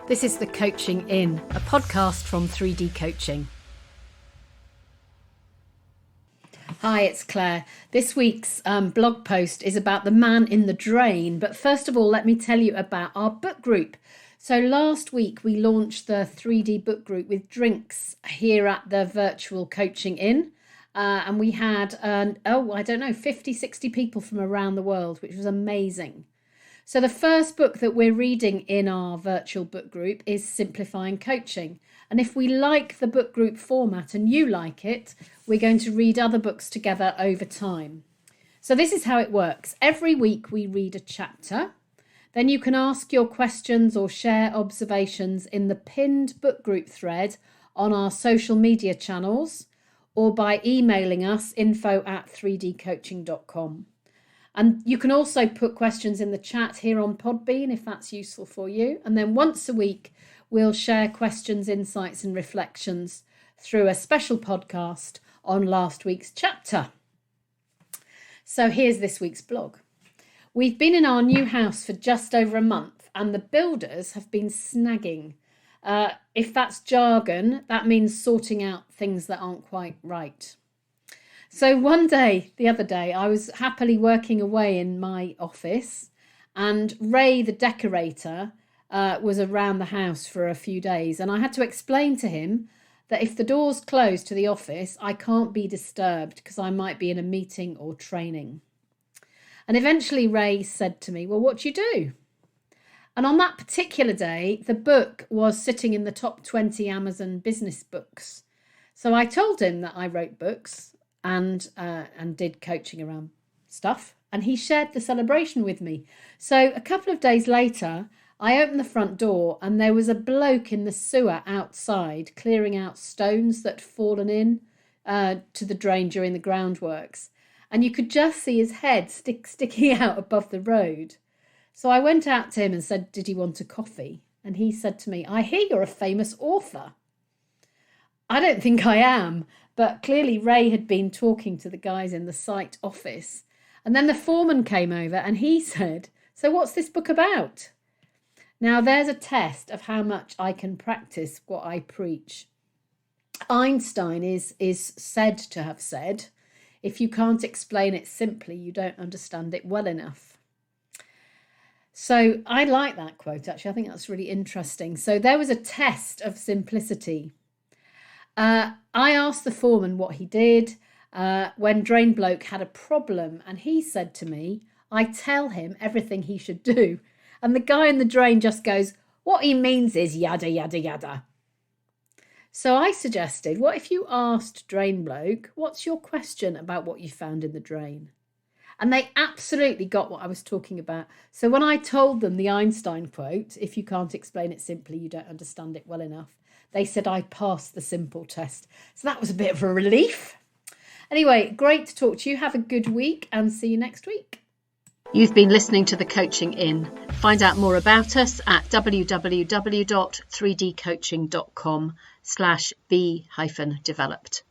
This is The Coaching In, a podcast from 3D Coaching. Hi, it's Claire. This week's blog post is about the man in the drain. But first of all, let me tell you about our book group. So last week we launched the 3D book group with drinks here at the virtual Coaching Inn. And we had, 50, 60 people from around the world, which was amazing. So the first book that we're reading in our virtual book group is Simplifying Coaching. And if we like the book group format and you like it, we're going to read other books together over time. So this is how it works. Every week we read a chapter. Then you can ask your questions or share observations in the pinned book group thread on our social media channels or by emailing us info@3dcoaching.com. And you can also put questions in the chat here on Podbean if that's useful for you. And then once a week, we'll share questions, insights and reflections through a special podcast on last week's chapter. So here's this week's blog. We've been in our new house for just over a month and the builders have been snagging. If that's jargon, that means sorting out things that aren't quite right. So the other day, I was happily working away in my office and Ray, the decorator, was around the house for a few days. And I had to explain to him that if the door's closed to the office, I can't be disturbed because I might be in a meeting or training. And eventually Ray said to me, well, what do you do? And on that particular day, the book was sitting in the top 20 Amazon business books. So I told him that I wrote books and did coaching around stuff. And he shared the celebration with me. So a couple of days later, I opened the front door and there was a bloke in the sewer outside clearing out stones that had fallen in to the drain during the groundworks. And you could just see his head sticking out above the road. So I went out to him and said, did he want a coffee? And he said to me, I hear you're a famous author. I don't think I am. But clearly Ray had been talking to the guys in the site office. And then the foreman came over and he said, so what's this book about? Now there's a test of how much I can practice what I preach. Einstein is said to have said, if you can't explain it simply, you don't understand it well enough. So I like that quote, actually. I think that's really interesting. So there was a test of simplicity. I asked the foreman what he did when Drain Bloke had a problem and he said to me, I tell him everything he should do. And the guy in the drain just goes, what he means is yada, yada, yada. So I suggested, what if you asked Drain Bloke, what's your question about what you found in the drain? And they absolutely got what I was talking about. So when I told them the Einstein quote, if you can't explain it simply, you don't understand it well enough, they said I passed the simple test. So that was a bit of a relief. Anyway, great to talk to you. Have a good week and see you next week. You've been listening to The Coaching In. Find out more about us at www.3dcoaching.com/be-developed.